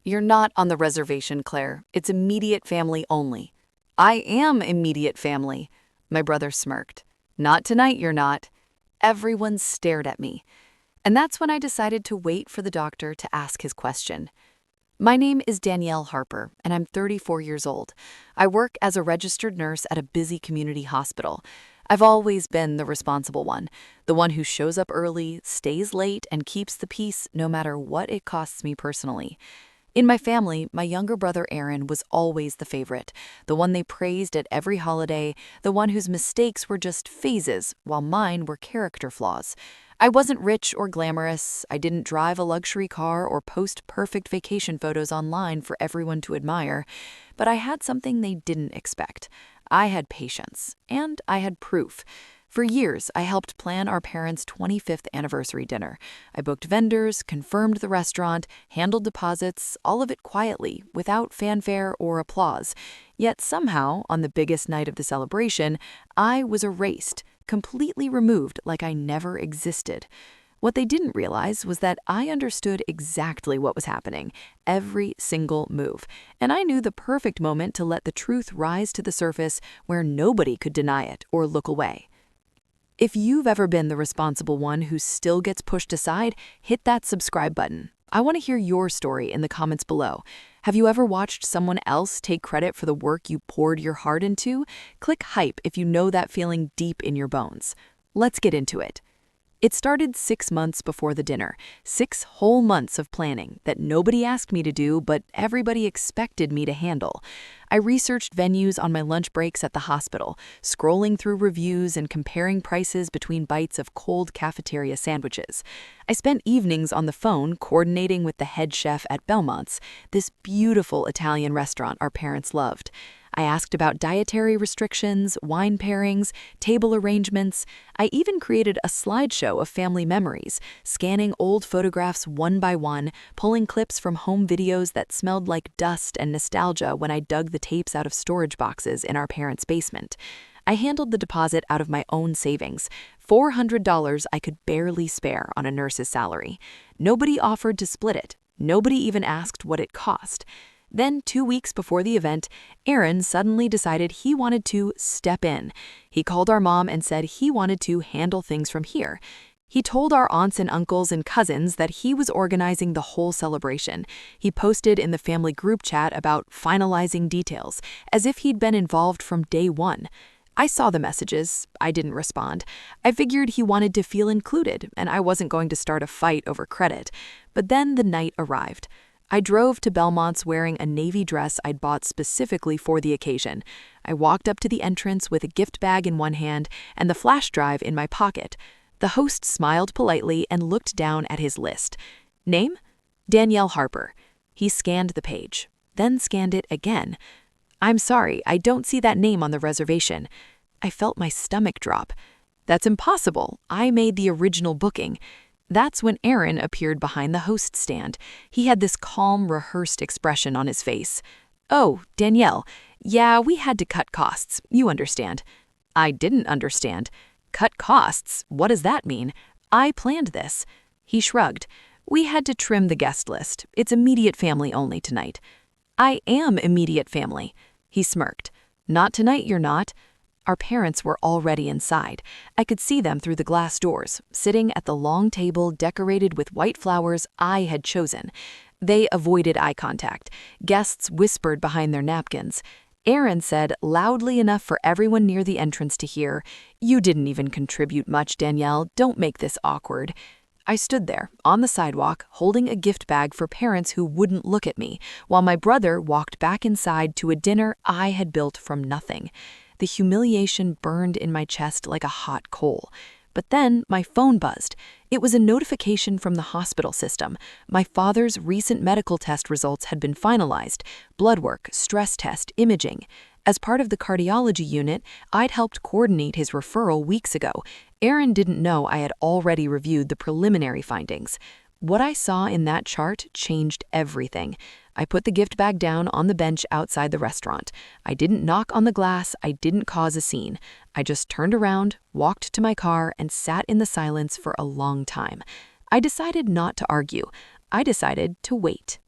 You're not on the reservation, Claire. It's immediate family only. I am immediate family. My brother smirked. Not tonight, you're not. Everyone stared at me. And that's when I decided to wait for the doctor to ask his question. My name is Danielle Harper, and I'm 34 years old. I work as a registered nurse at a busy community hospital. I've always been the responsible one, the one who shows up early, stays late, and keeps the peace no matter what it costs me personally. In my family, my younger brother Aaron was always the favorite, the one they praised at every holiday, the one whose mistakes were just phases, while mine were character flaws. I wasn't rich or glamorous, I didn't drive a luxury car or post perfect vacation photos online for everyone to admire, but I had something they didn't expect. I had patience, and I had proof. For years, I helped plan our parents' 25th anniversary dinner. I booked vendors, confirmed the restaurant, handled deposits, all of it quietly, without fanfare or applause. Yet somehow, on the biggest night of the celebration, I was erased, completely removed like I never existed. What they didn't realize was that I understood exactly what was happening, every single move, and I knew the perfect moment to let the truth rise to the surface where nobody could deny it or look away. If you've ever been the responsible one who still gets pushed aside, hit that subscribe button. I want to hear your story in the comments below. Have you ever watched someone else take credit for the work you poured your heart into? Click hype if you know that feeling deep in your bones. Let's get into it. It started 6 months before the dinner, 6 whole months of planning that nobody asked me to do, but everybody expected me to handle. I researched venues on my lunch breaks at the hospital, scrolling through reviews and comparing prices between bites of cold cafeteria sandwiches. I spent evenings on the phone coordinating with the head chef at Belmont's, this beautiful Italian restaurant our parents loved. I asked about dietary restrictions, wine pairings, table arrangements. I even created a slideshow of family memories, scanning old photographs one by one, pulling clips from home videos that smelled like dust and nostalgia when I dug the tapes out of storage boxes in our parents' basement. I handled the deposit out of my own savings, $400 I could barely spare on a nurse's salary. Nobody offered to split it. Nobody even asked what it cost. Then, 2 weeks before the event, Aaron suddenly decided he wanted to step in. He called our mom and said he wanted to handle things from here. He told our aunts and uncles and cousins that he was organizing the whole celebration. He posted in the family group chat about finalizing details, as if he'd been involved from day one. I saw the messages. I didn't respond. I figured he wanted to feel included, and I wasn't going to start a fight over credit. But then the night arrived. I drove to Belmont's wearing a navy dress I'd bought specifically for the occasion. I walked up to the entrance with a gift bag in one hand and the flash drive in my pocket. The host smiled politely and looked down at his list. Name? Danielle Harper. He scanned the page, then scanned it again. I'm sorry, I don't see that name on the reservation. I felt my stomach drop. That's impossible. I made the original booking. That's when Aaron appeared behind the host stand. He had this calm, rehearsed expression on his face. Oh, Danielle. Yeah, we had to cut costs. You understand. I didn't understand. Cut costs? What does that mean? I planned this. He shrugged. We had to trim the guest list. It's immediate family only tonight. I am immediate family. He smirked. Not tonight, you're not. Our parents were already inside. I could see them through the glass doors, sitting at the long table decorated with white flowers I had chosen. They avoided eye contact. Guests whispered behind their napkins. Aaron said, loudly enough for everyone near the entrance to hear, "You didn't even contribute much, Danielle. Don't make this awkward." I stood there, on the sidewalk, holding a gift bag for parents who wouldn't look at me, while my brother walked back inside to a dinner I had built from nothing. The humiliation burned in my chest like a hot coal. But then my phone buzzed. It was a notification from the hospital system. My father's recent medical test results had been finalized: blood work, stress test, imaging. As part of the cardiology unit, I'd helped coordinate his referral weeks ago. Aaron didn't know I had already reviewed the preliminary findings. What I saw in that chart changed everything. I put the gift bag down on the bench outside the restaurant. I didn't knock on the glass. I didn't cause a scene. I just turned around, walked to my car, and sat in the silence for a long time. I decided not to argue. I decided to wait.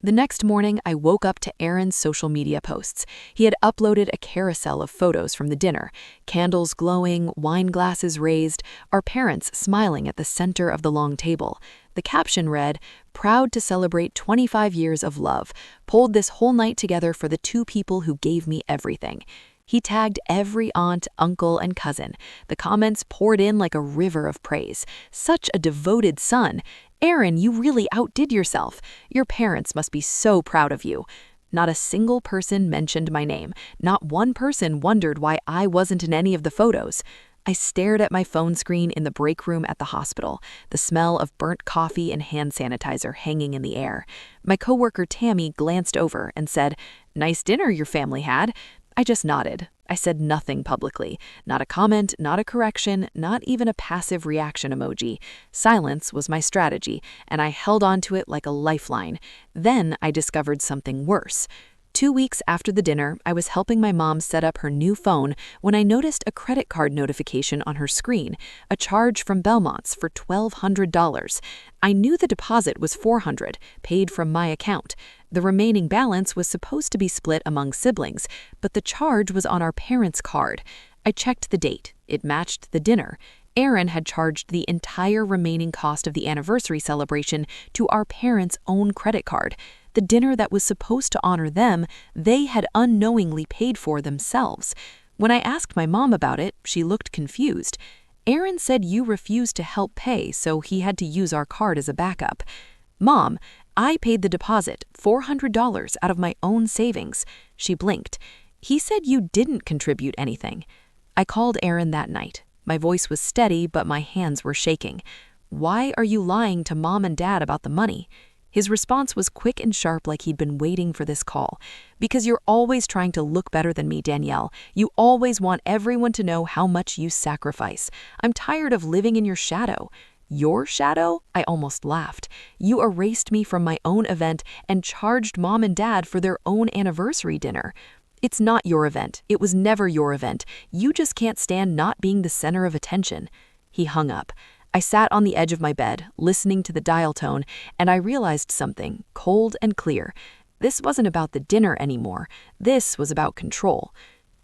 The next morning, I woke up to Aaron's social media posts. He had uploaded a carousel of photos from the dinner, candles glowing, wine glasses raised, our parents smiling at the center of the long table. The caption read, "Proud to celebrate 25 years of love. Pulled this whole night together for the two people who gave me everything." He tagged every aunt, uncle, and cousin. The comments poured in like a river of praise. "Such a devoted son. Aaron, you really outdid yourself. Your parents must be so proud of you." Not a single person mentioned my name. Not one person wondered why I wasn't in any of the photos. I stared at my phone screen in the break room at the hospital, the smell of burnt coffee and hand sanitizer hanging in the air. My coworker Tammy glanced over and said, "Nice dinner your family had." I just nodded. I said nothing publicly. Not a comment, not a correction, not even a passive reaction emoji. Silence was my strategy, and I held on to it like a lifeline. Then I discovered something worse. 2 weeks after the dinner, I was helping my mom set up her new phone when I noticed a credit card notification on her screen, a charge from Belmont's for $1,200. I knew the deposit was $400, paid from my account. The remaining balance was supposed to be split among siblings, but the charge was on our parents' card. I checked the date. It matched the dinner. Aaron had charged the entire remaining cost of the anniversary celebration to our parents' own credit card. The dinner that was supposed to honor them, they had unknowingly paid for themselves. When I asked my mom about it, she looked confused. "Aaron said you refused to help pay, so he had to use our card as a backup." "Mom, I paid the deposit, $400 out of my own savings." She blinked. "He said you didn't contribute anything." I called Aaron that night. My voice was steady, but my hands were shaking. "Why are you lying to Mom and Dad about the money?" His response was quick and sharp, like he'd been waiting for this call. "Because you're always trying to look better than me, Danielle. You always want everyone to know how much you sacrifice. I'm tired of living in your shadow." "Your shadow?" I almost laughed. "You erased me from my own event and charged Mom and Dad for their own anniversary dinner." "It's not your event. It was never your event. You just can't stand not being the center of attention." He hung up. I sat on the edge of my bed, listening to the dial tone, and I realized something, cold and clear. This wasn't about the dinner anymore. This was about control.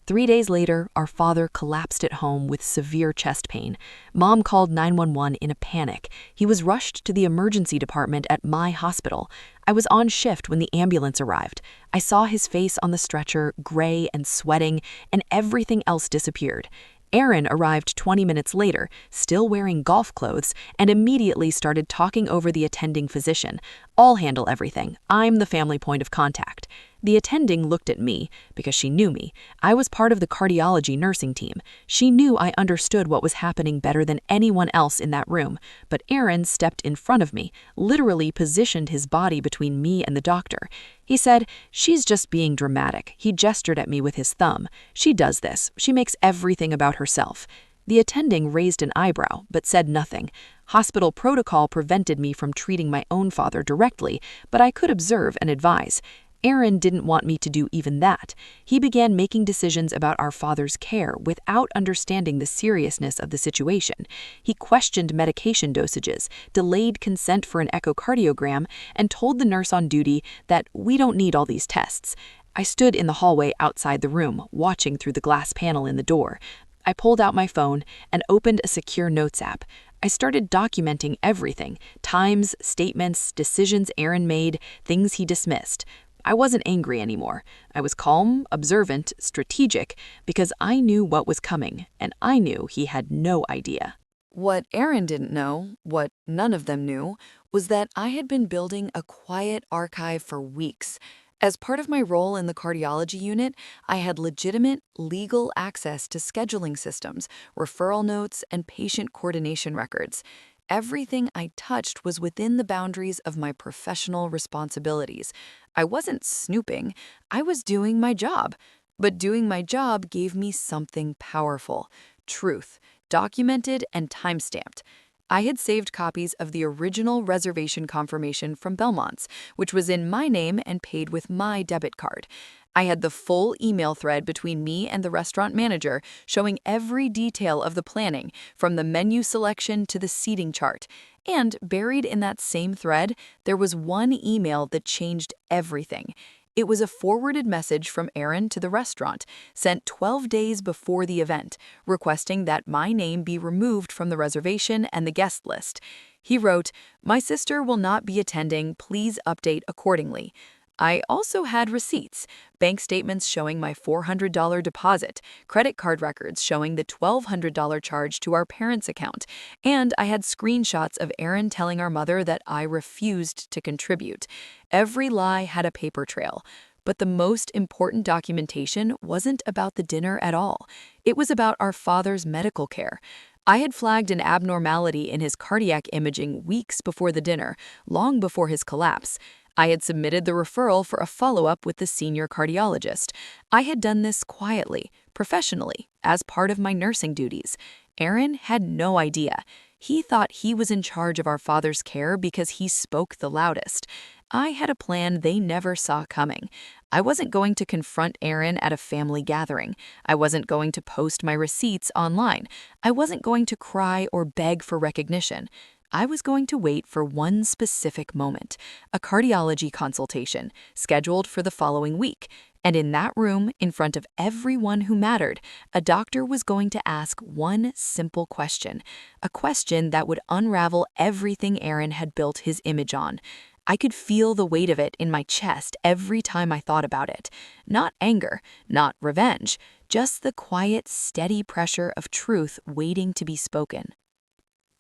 3 days later, our father collapsed at home with severe chest pain. Mom called 911 in a panic. He was rushed to the emergency department at my hospital. I was on shift when the ambulance arrived. I saw his face on the stretcher, gray and sweating, and everything else disappeared. Aaron arrived 20 minutes later, still wearing golf clothes, and immediately started talking over the attending physician. "I'll handle everything. I'm the family point of contact." The attending looked at me because she knew me. I was part of the cardiology nursing team. She knew I understood what was happening better than anyone else in that room, but Aaron stepped in front of me, literally positioned his body between me and the doctor. He said, "She's just being dramatic." He gestured at me with his thumb. "She does this. She makes everything about herself." The attending raised an eyebrow, but said nothing. Hospital protocol prevented me from treating my own father directly, but I could observe and advise. Aaron didn't want me to do even that. He began making decisions about our father's care without understanding the seriousness of the situation. He questioned medication dosages, delayed consent for an echocardiogram, and told the nurse on duty that we don't need all these tests. I stood in the hallway outside the room, watching through the glass panel in the door. I pulled out my phone and opened a secure notes app. I started documenting everything: times, statements, decisions Aaron made, things he dismissed. I wasn't angry anymore. I was calm, observant, strategic, because I knew what was coming, and I knew he had no idea. What Aaron didn't know, what none of them knew, was that I had been building a quiet archive for weeks. As part of my role in the cardiology unit, I had legitimate, legal access to scheduling systems, referral notes, and patient coordination records. Everything I touched was within the boundaries of my professional responsibilities. I wasn't snooping, I was doing my job. But doing my job gave me something powerful: truth, documented and time-stamped. I had saved copies of the original reservation confirmation from Belmont's, which was in my name and paid with my debit card. I had the full email thread between me and the restaurant manager showing every detail of the planning, from the menu selection to the seating chart. And buried in that same thread, there was one email that changed everything. It was a forwarded message from Aaron to the restaurant, sent 12 days before the event, requesting that my name be removed from the reservation and the guest list. He wrote, "My sister will not be attending. Please update accordingly." I also had receipts, bank statements showing my $400 deposit, credit card records showing the $1,200 charge to our parents' account, and I had screenshots of Aaron telling our mother that I refused to contribute. Every lie had a paper trail. But the most important documentation wasn't about the dinner at all. It was about our father's medical care. I had flagged an abnormality in his cardiac imaging weeks before the dinner, long before his collapse. I had submitted the referral for a follow-up with the senior cardiologist. I had done this quietly, professionally, as part of my nursing duties. Aaron had no idea. He thought he was in charge of our father's care because he spoke the loudest. I had a plan they never saw coming. I wasn't going to confront Aaron at a family gathering. I wasn't going to post my receipts online. I wasn't going to cry or beg for recognition. I was going to wait for one specific moment, a cardiology consultation, scheduled for the following week. And in that room, in front of everyone who mattered, a doctor was going to ask one simple question, a question that would unravel everything Aaron had built his image on. I could feel the weight of it in my chest every time I thought about it. Not anger, not revenge, just the quiet, steady pressure of truth waiting to be spoken.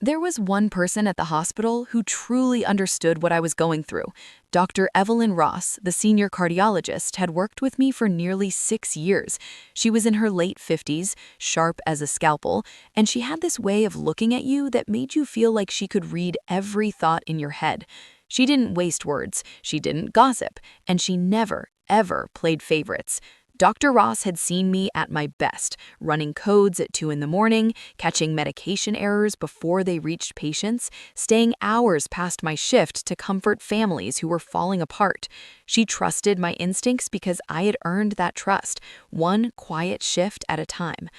There was one person at the hospital who truly understood what I was going through. Dr. Evelyn Ross, the senior cardiologist, had worked with me for nearly 6 years. She was in her late 50s, sharp as a scalpel, and she had this way of looking at you that made you feel like she could read every thought in your head. She didn't waste words, she didn't gossip, and she never, ever played favorites. Dr. Ross had seen me at my best, running codes at 2 in the morning, catching medication errors before they reached patients, staying hours past my shift to comfort families who were falling apart. She trusted my instincts because I had earned that trust, one quiet shift at a time.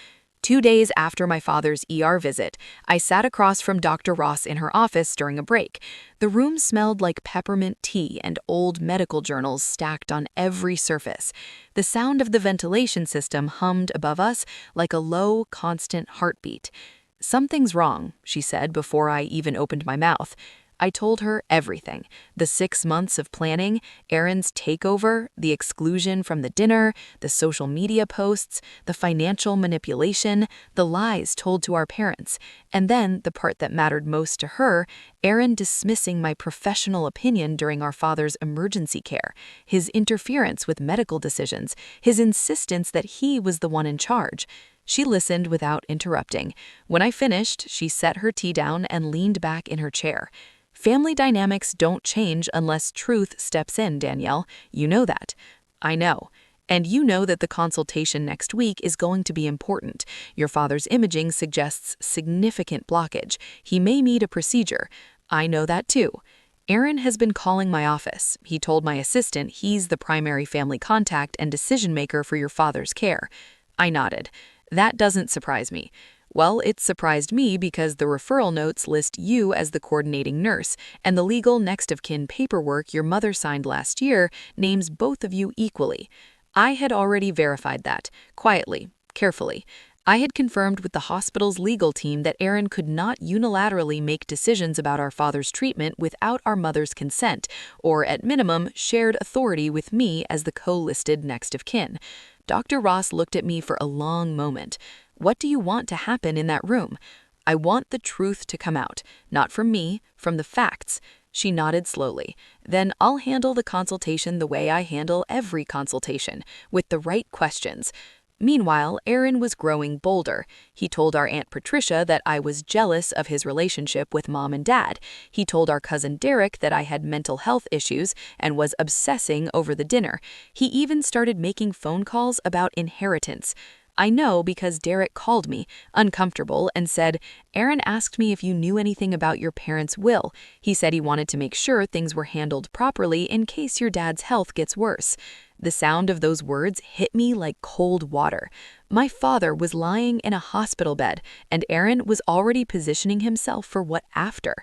2 days after my father's ER visit, I sat across from Dr. Ross in her office during a break. The room smelled like peppermint tea and old medical journals stacked on every surface. The sound of the ventilation system hummed above us like a low, constant heartbeat. "Something's wrong," she said before I even opened my mouth. I told her everything. The 6 months of planning, Aaron's takeover, the exclusion from the dinner, the social media posts, the financial manipulation, the lies told to our parents, and then the part that mattered most to her, Aaron dismissing my professional opinion during our father's emergency care, his interference with medical decisions, his insistence that he was the one in charge. She listened without interrupting. When I finished, she set her tea down and leaned back in her chair. "Family dynamics don't change unless truth steps in, Danielle. You know that." "I know. And you know that the consultation next week is going to be important. Your father's imaging suggests significant blockage. He may need a procedure." "I know that too." "Aaron has been calling my office. He told my assistant he's the primary family contact and decision maker for your father's care." I nodded. "That doesn't surprise me." "Well, it surprised me because the referral notes list you as the coordinating nurse, and the legal next of kin paperwork your mother signed last year names both of you equally." I had already verified that, quietly, carefully. I had confirmed with the hospital's legal team that Aaron could not unilaterally make decisions about our father's treatment without our mother's consent, or at minimum, shared authority with me as the co-listed next of kin. Dr. Ross looked at me for a long moment. "What do you want to happen in that room?" "I want the truth to come out, not from me, from the facts." She nodded slowly. "Then I'll handle the consultation the way I handle every consultation, with the right questions." Meanwhile, Aaron was growing bolder. He told our Aunt Patricia that I was jealous of his relationship with Mom and Dad. He told our cousin Derek that I had mental health issues and was obsessing over the dinner. He even started making phone calls about inheritance. I know because Derek called me, uncomfortable, and said, "Aaron asked me if you knew anything about your parents' will. He said he wanted to make sure things were handled properly in case your dad's health gets worse." The sound of those words hit me like cold water. My father was lying in a hospital bed, and Aaron was already positioning himself for what after.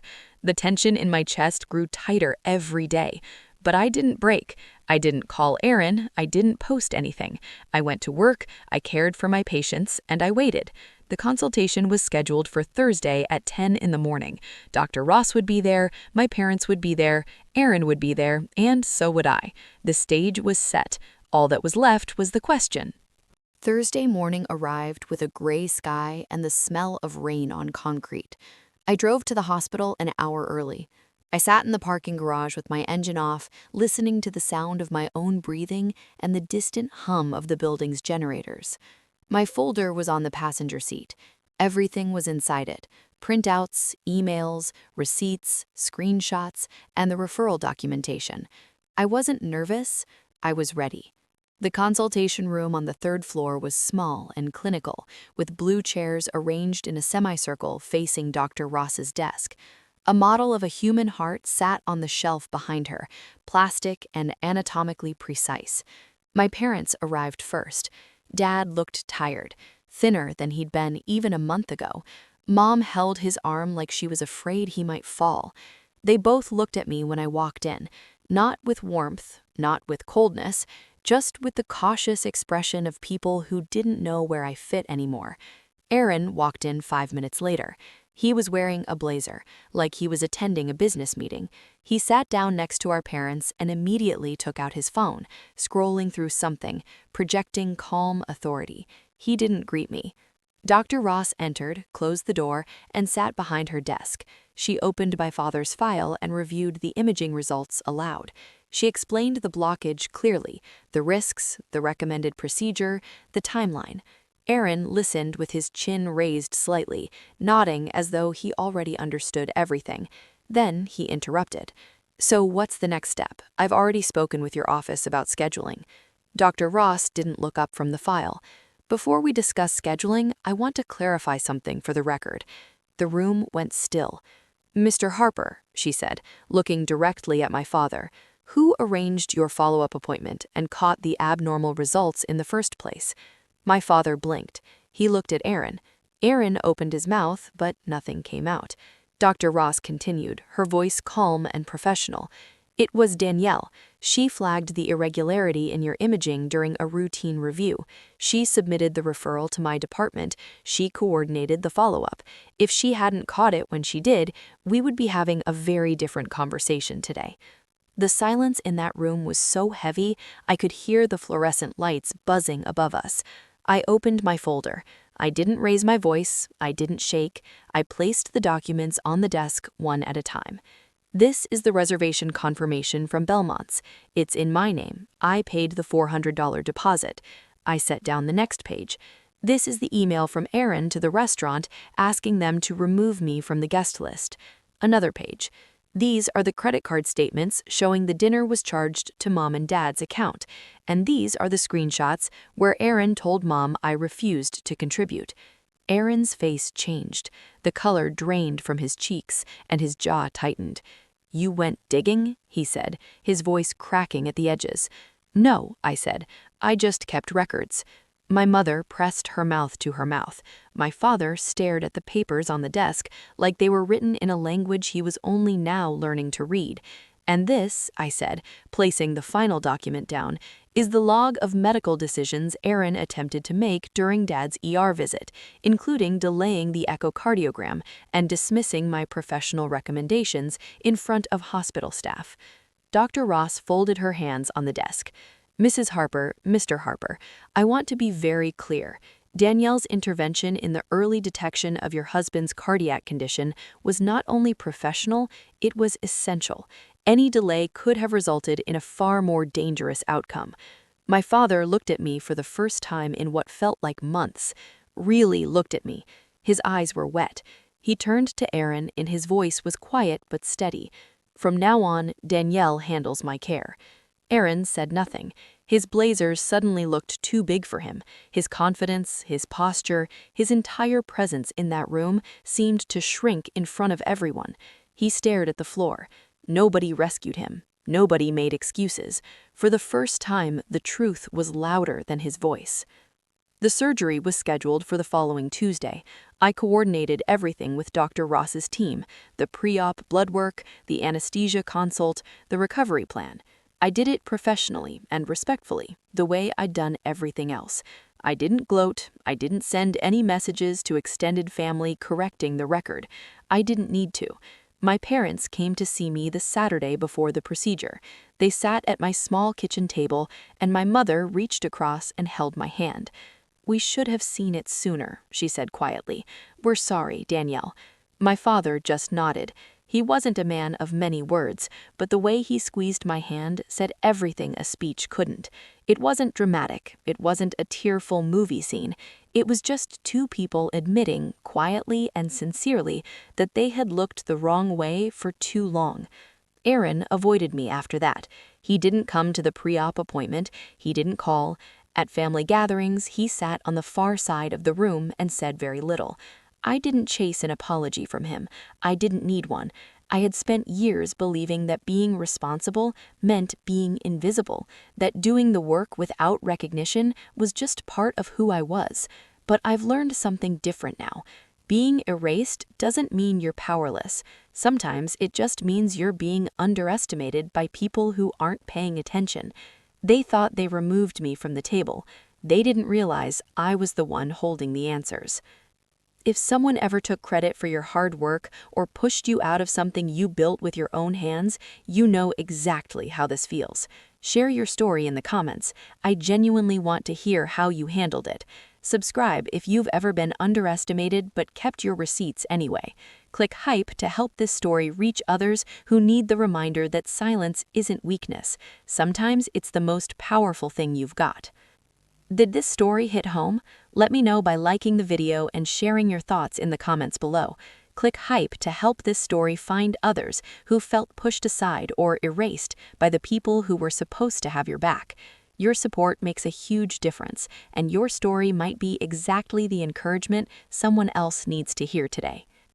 The tension in my chest grew tighter every day. But I didn't break. I didn't call Aaron. I didn't post anything. I went to work, I cared for my patients, and I waited. The consultation was scheduled for Thursday at 10 in the morning. Dr. Ross would be there, my parents would be there, Aaron would be there, and so would I. The stage was set. All that was left was the question. Thursday morning arrived with a gray sky and the smell of rain on concrete. I drove to the hospital an hour early. I sat in the parking garage with my engine off, listening to the sound of my own breathing and the distant hum of the building's generators. My folder was on the passenger seat. Everything was inside it: printouts, emails, receipts, screenshots, and the referral documentation. I wasn't nervous, I was ready. The consultation room on the third floor was small and clinical, with blue chairs arranged in a semicircle facing Dr. Ross's desk. A model of a human heart sat on the shelf behind her, plastic and anatomically precise. My parents arrived first. Dad looked tired, thinner than he'd been even a month ago. Mom held his arm like she was afraid he might fall. They both looked at me when I walked in, not with warmth, not with coldness, just with the cautious expression of people who didn't know where I fit anymore. Aaron walked in 5 minutes later. He was wearing a blazer, like he was attending a business meeting. He sat down next to our parents and immediately took out his phone, scrolling through something, projecting calm authority. He didn't greet me. Dr. Ross entered, closed the door, and sat behind her desk. She opened my father's file and reviewed the imaging results aloud. She explained the blockage clearly, the risks, the recommended procedure, the timeline. Aaron listened with his chin raised slightly, nodding as though he already understood everything. Then he interrupted. "So what's the next step? I've already spoken with your office about scheduling." Dr. Ross didn't look up from the file. "Before we discuss scheduling, I want to clarify something for the record." The room went still. "Mr. Harper," she said, looking directly at my father, "who arranged your follow-up appointment and caught the abnormal results in the first place?" My father blinked. He looked at Aaron. Aaron opened his mouth, but nothing came out. Dr. Ross continued, her voice calm and professional. "It was Danielle. She flagged the irregularity in your imaging during a routine review. She submitted the referral to my department. She coordinated the follow-up. If she hadn't caught it when she did, we would be having a very different conversation today." The silence in that room was so heavy, I could hear the fluorescent lights buzzing above us. I opened my folder. I didn't raise my voice. I didn't shake. I placed the documents on the desk one at a time. "This is the reservation confirmation from Belmont's. It's in my name. I paid the $400 deposit." I set down the next page. "This is the email from Aaron to the restaurant asking them to remove me from the guest list." Another page. "These are the credit card statements showing the dinner was charged to Mom and Dad's account, and these are the screenshots where Aaron told Mom I refused to contribute." Aaron's face changed. The color drained from his cheeks, and his jaw tightened. "You went digging?" he said, his voice cracking at the edges. "No," I said. "I just kept records." My mother pressed her mouth to her mouth. My father stared at the papers on the desk like they were written in a language he was only now learning to read. "And this," I said, placing the final document down, "is the log of medical decisions Aaron attempted to make during Dad's ER visit, including delaying the echocardiogram and dismissing my professional recommendations in front of hospital staff." Dr. Ross folded her hands on the desk. "Mrs. Harper, Mr. Harper, I want to be very clear. Danielle's intervention in the early detection of your husband's cardiac condition was not only professional, it was essential. Any delay could have resulted in a far more dangerous outcome." My father looked at me for the first time in what felt like months. Really looked at me. His eyes were wet. He turned to Aaron, and his voice was quiet but steady. "From now on, Danielle handles my care." Aaron said nothing. His blazers suddenly looked too big for him. His confidence, his posture, his entire presence in that room seemed to shrink in front of everyone. He stared at the floor. Nobody rescued him. Nobody made excuses. For the first time, the truth was louder than his voice. The surgery was scheduled for the following Tuesday. I coordinated everything with Dr. Ross's team, the pre-op blood work, the anesthesia consult, the recovery plan. I did it professionally and respectfully, the way I'd done everything else. I didn't gloat, I didn't send any messages to extended family correcting the record. I didn't need to. My parents came to see me the Saturday before the procedure. They sat at my small kitchen table, and my mother reached across and held my hand. "We should have seen it sooner," she said quietly. "We're sorry, Danielle." My father just nodded. He wasn't a man of many words, but the way he squeezed my hand said everything a speech couldn't. It wasn't dramatic. It wasn't a tearful movie scene. It was just two people admitting, quietly and sincerely, that they had looked the wrong way for too long. Aaron avoided me after that. He didn't come to the pre-op appointment. He didn't call. At family gatherings, he sat on the far side of the room and said very little. I didn't chase an apology from him. I didn't need one. I had spent years believing that being responsible meant being invisible, that doing the work without recognition was just part of who I was. But I've learned something different now. Being erased doesn't mean you're powerless. Sometimes it just means you're being underestimated by people who aren't paying attention. They thought they removed me from the table. They didn't realize I was the one holding the answers. If someone ever took credit for your hard work or pushed you out of something you built with your own hands, you know exactly how this feels. Share your story in the comments. I genuinely want to hear how you handled it. Subscribe if you've ever been underestimated but kept your receipts anyway. Click hype to help this story reach others who need the reminder that silence isn't weakness. Sometimes it's the most powerful thing you've got. Did this story hit home? Let me know by liking the video and sharing your thoughts in the comments below. Click hype to help this story find others who felt pushed aside or erased by the people who were supposed to have your back. Your support makes a huge difference, and your story might be exactly the encouragement someone else needs to hear today.